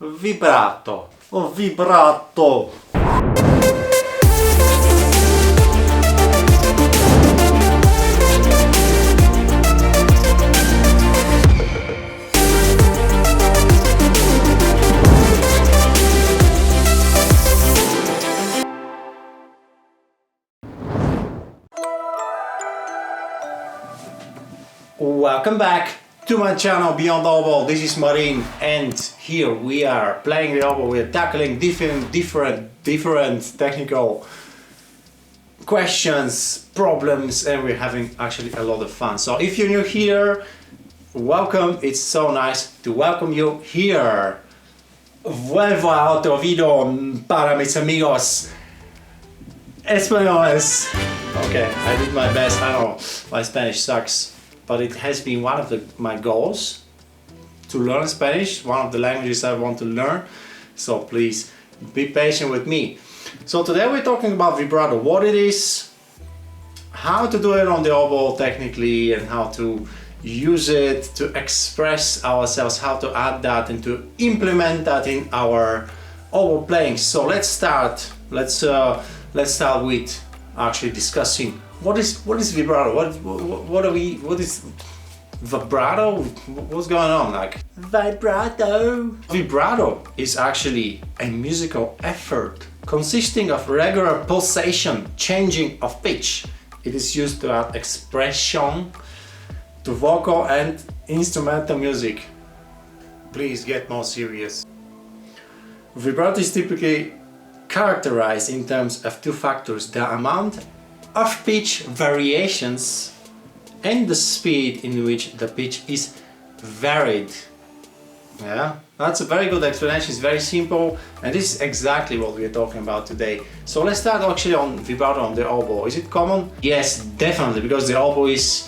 Vibrato o vibrato. Welcome back to my channel Beyond Oboe. This is Marine, and here we are playing the oboe. We're tackling different technical questions, problems, and we're having actually a lot of fun. So if you're new here, welcome. It's so nice to welcome you here. Vuelvo a otro video para mis amigos españoles. Okay, I did my best. I know my Spanish sucks. But it has been one of my goals to learn Spanish, one of the languages I want to learn. So please be patient with me. So today we're talking about vibrato, what it is, how to do it on the oboe technically, and how to use it to express ourselves, how to add that and to implement that in our oboe playing. So let's start. Let's start with actually discussing what is vibrato? What is vibrato? What's going on? Like vibrato. Vibrato is actually a musical effort consisting of regular pulsation, changing of pitch. It is used to add expression to vocal and instrumental music. Please get more serious. Vibrato is typically characterized in terms of two factors: the amount of pitch variations and the speed in which the pitch is varied. Yeah, that's a very good explanation. It's very simple, and this is exactly what we are talking about today. So let's start actually on vibrato on the oboe. Is it common? Yes, definitely, because the oboe is,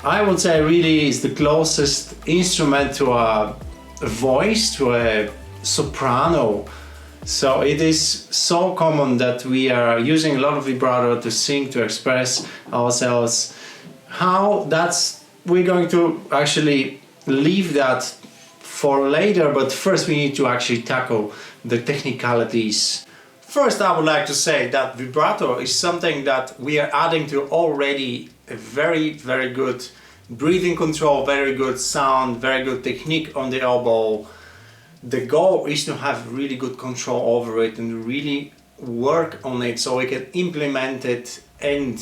I would say, really is the closest instrument to a voice, to a soprano. So it is so common that we are using a lot of vibrato to sing, to express ourselves. We're going to actually leave that for later, but first we need to actually tackle the technicalities. First, I would like to say that vibrato is something that we are adding to already a very, very good breathing control, very good sound, very good technique on the oboe. The goal is to have really good control over it and really work on it so we can implement it, and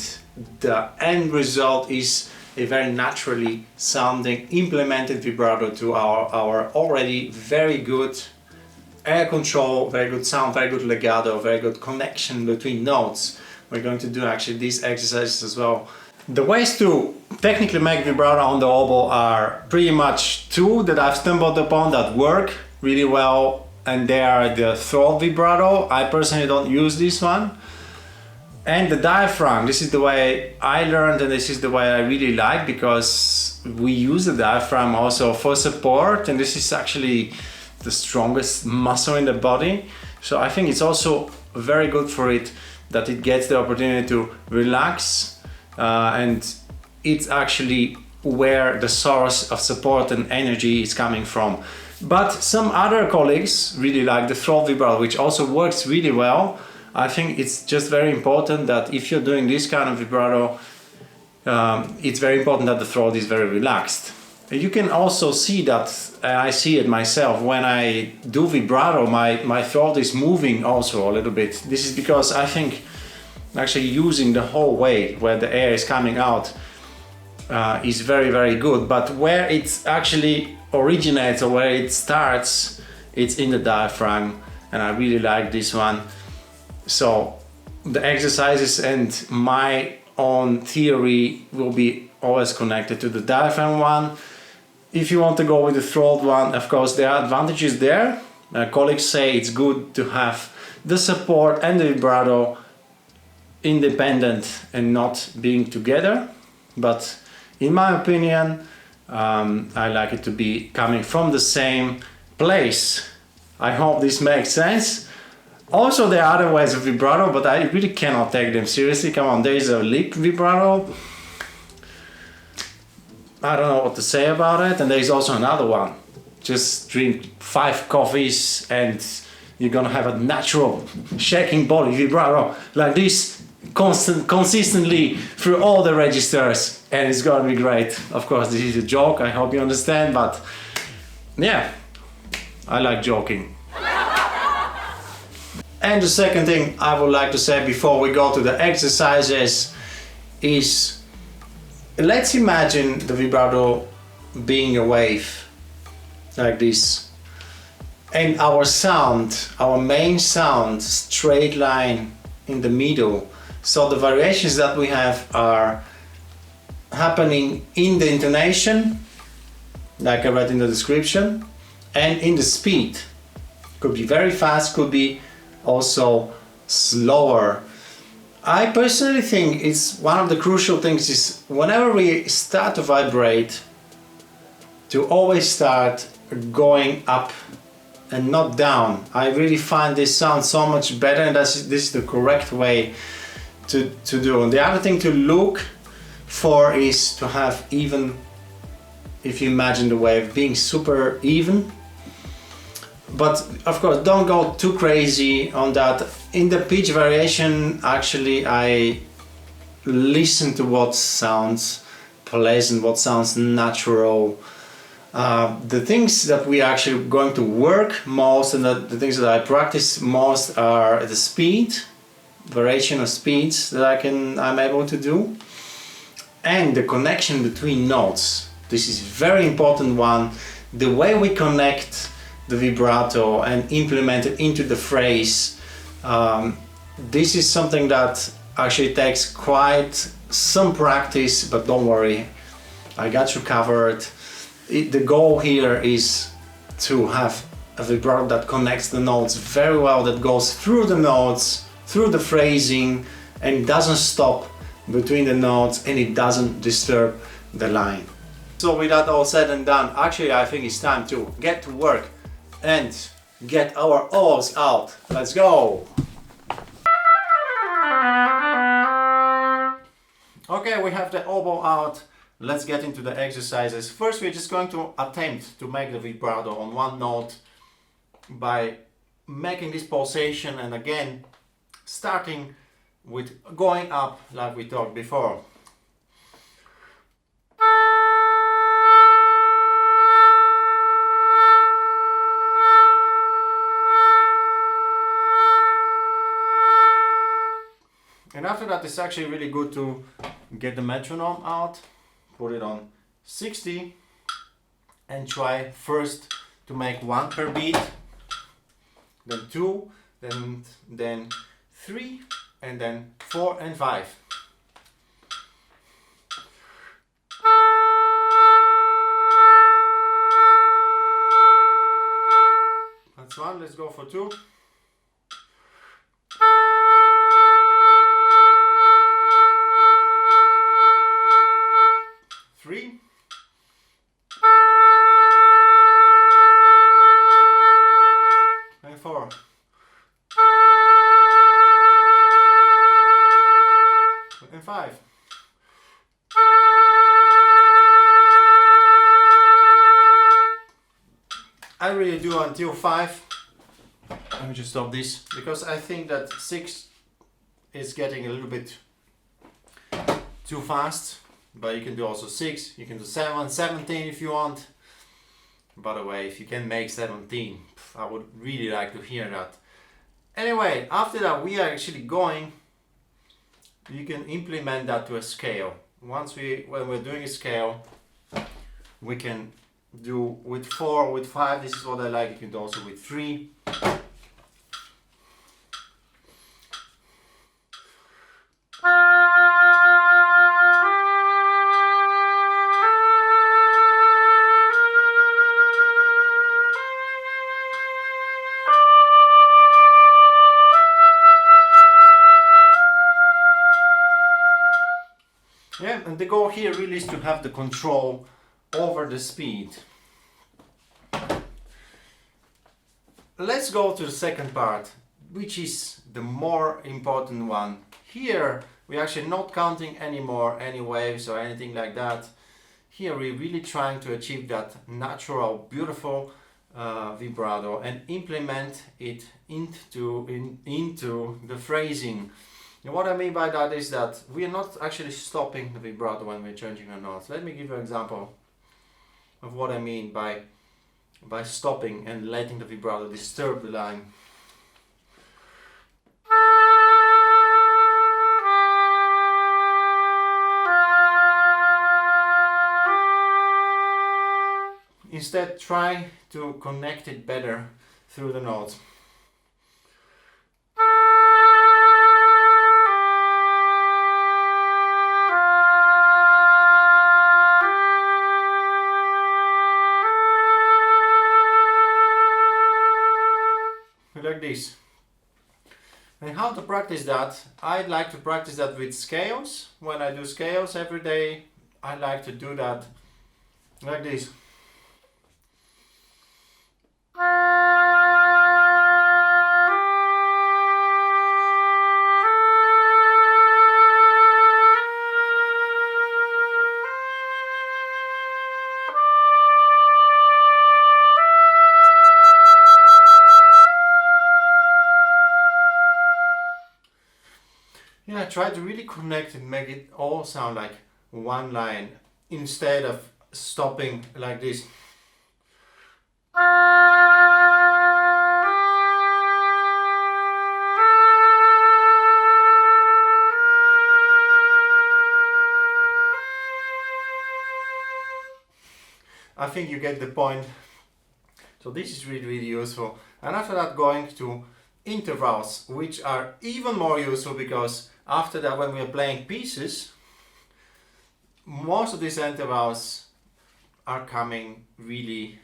the end result is a very naturally sounding implemented vibrato to our already very good air control, very good sound, very good legato, very good connection between notes. We're going to do actually these exercises as well. The ways to technically make vibrato on the oboe are pretty much two that I've stumbled upon that work really well, and they are the throat vibrato. I personally don't use this one, and the diaphragm. This is the way I learned, and this is the way I really like, because we use the diaphragm also for support, and this is actually the strongest muscle in the body. So I think it's also very good for it that it gets the opportunity to relax, and it's actually where the source of support and energy is coming from. But some other colleagues really like the throat vibrato, which also works really well. I think it's just very important that if you're doing this kind of vibrato, it's very important that the throat is very relaxed. You can also see that, I see it myself, when I do vibrato, my throat is moving also a little bit. This is because I think actually using the whole way where the air is coming out is very, very good. But where it's actually originates, or where it starts, it's in the diaphragm, and I really like this one. So the exercises and my own theory will be always connected to the diaphragm one. If you want to go with the throat one, of course there are advantages there. Colleagues say it's good to have the support and the vibrato independent and not being together, but in my opinion, I like it to be coming from the same place. I hope this makes sense. Also, there are other ways of vibrato, but I really cannot take them seriously. Come on, there is a lip vibrato. I don't know what to say about it. And there is also another one. just drink 5 coffees and you're gonna have a natural shaking body vibrato like this consistently through all the registers, and it's gonna be great. Of course, this is a joke, I hope you understand, but yeah, I like joking. And the second thing I would like to say before we go to the exercises is, let's imagine the vibrato being a wave like this, and our sound, our main sound, straight line in the middle. So the variations that we have are happening in the intonation, like I read in the description, and in the speed. Could be very fast, could be also slower. I personally think it's one of the crucial things is whenever we start to vibrate, to always start going up and not down. I really find this sound so much better, and this is the correct way to do. And the other thing to look for is to have even, if you imagine the wave being super even. But of course, don't go too crazy on that. In the pitch variation, actually, I listen to what sounds pleasant, what sounds natural. The things that we are actually going to work most, and the things that I practice most, are the speed, variation of speeds that I'm able to do, and the connection between notes. This is very important one. The way we connect the vibrato and implement it into the phrase. This is something that actually takes quite some practice, but don't worry, I got you covered. The goal here is to have a vibrato that connects the notes very well, that goes through the notes, through the phrasing, and it doesn't stop between the notes, and it doesn't disturb the line. So with that all said and done, actually I think it's time to get to work and get our O's out. Let's go! Okay, we have the oboe out. Let's get into the exercises. First, we're just going to attempt to make the vibrato on one note by making this pulsation, and again starting with going up like we talked before. And after that, it's actually really good to get the metronome out, put it on 60, and try first to make 1 per beat, then 2, then 3, and then 4 and 5. That's 1, let's go for 2. 3, and 4, and 5. I really do until 5. Let me just stop this, because I think that 6 is getting a little bit too fast. But you can do also 6, you can do 7, 17 if you want. By the way, if you can make 17, I would really like to hear that. Anyway, after that we are actually going, you can implement that to a scale. When we're doing a scale, we can do with 4, with 5, this is what I like. You can do also with 3. Yeah, and the goal here really is to have the control over the speed. Let's go to the second part, which is the more important one. Here we're actually not counting anymore any waves or anything like that. here we're really trying to achieve that natural, beautiful vibrato and implement it into the phrasing. And what I mean by that is that we are not actually stopping the vibrato when we're changing the notes. Let me give you an example of what I mean by stopping and letting the vibrato disturb the line. Instead, try to connect it better through the notes. Like this. And how to practice that? I'd like to practice that with scales. When I do scales every day, I like to do that like this. Yeah, try to really connect and make it all sound like one line instead of stopping like this. I think you get the point. So this is really, really useful. And after that, going to intervals, which are even more useful, because after that, when we are playing pieces, most of these intervals are coming really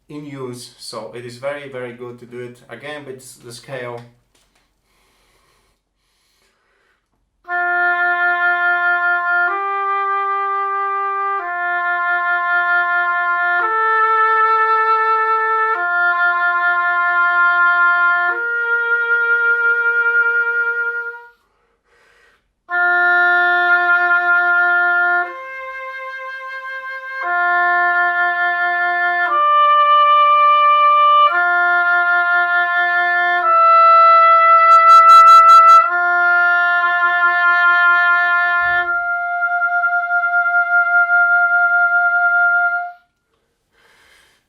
in use. So it is very, very good to do it again with the scale.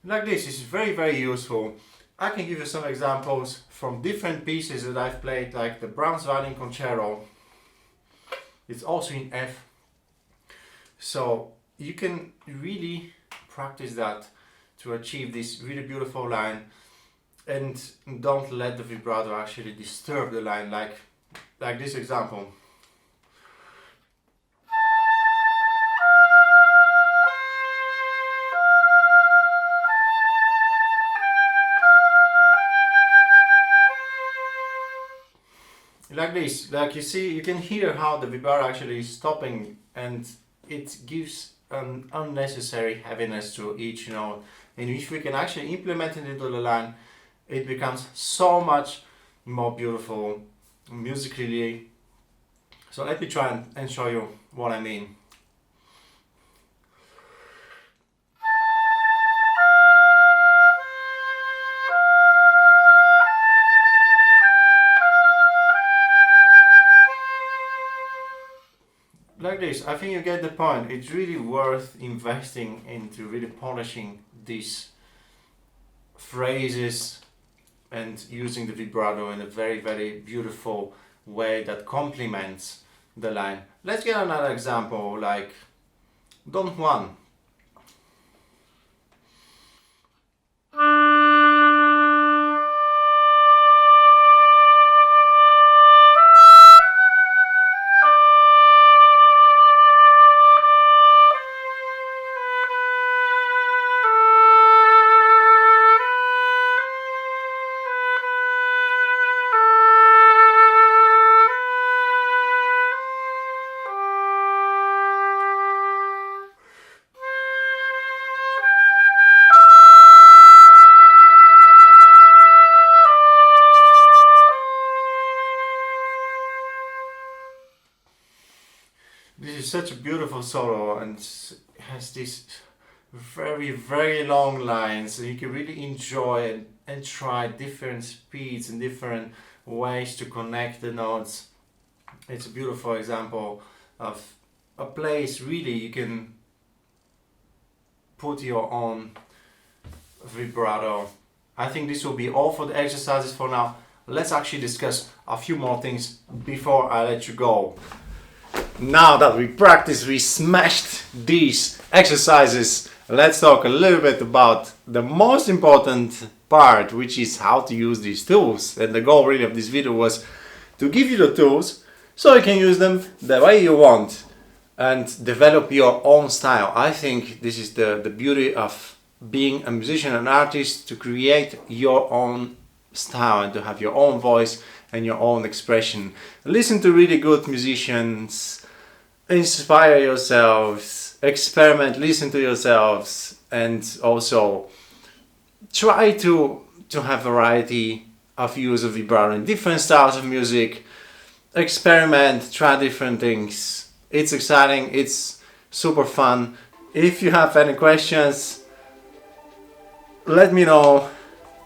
Like this is very, very useful. I can give you some examples from different pieces that I've played, like the Brahms Violin Concerto. It's also in F. So you can really practice that to achieve this really beautiful line, and don't let the vibrato actually disturb the line, like this example. Like this, like you see, you can hear how the vibrato actually is stopping, and it gives an unnecessary heaviness to each note. And if we can actually implement it into the line, it becomes so much more beautiful musically. So let me try and show you what I mean. Like this, I think you get the point. It's really worth investing into really polishing these phrases and using the vibrato in a very, very beautiful way that complements the line. Let's get another example, like Don Juan. This is such a beautiful solo, and has this very long lines, so you can really enjoy it and try different speeds and different ways to connect the notes. It's a beautiful example of a place really you can put your own vibrato. I think this will be all for the exercises for now. Let's actually discuss a few more things before I let you go. Now that we practiced, we smashed these exercises, let's talk a little bit about the most important part, which is how to use these tools. And the goal really of this video was to give you the tools so you can use them the way you want and develop your own style. I think this is the beauty of being a musician and artist, to create your own style and to have your own voice and your own expression. Listen to really good musicians, inspire yourselves, experiment, listen to yourselves, and also try to have variety of use of vibrato in different styles of music. Experiment, try different things. It's exciting, it's super fun. If you have any questions, let me know.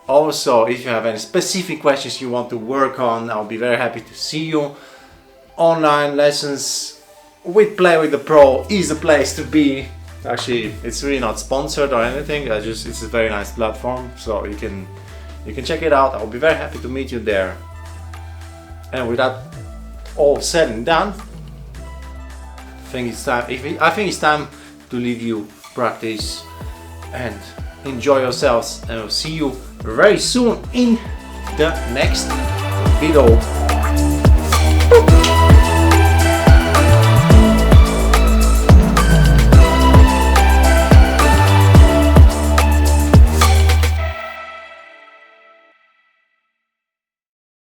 Also, if you have any specific questions you want to work on, I'll be very happy to see you. Online lessons with Play with the Pro is the place to be. Actually, it's really not sponsored or anything. It's a very nice platform, so you can check it out. I'll be very happy to meet you there. And with that all said and done, I think it's time to leave you practice and enjoy yourselves, and I'll see you very soon in the next video.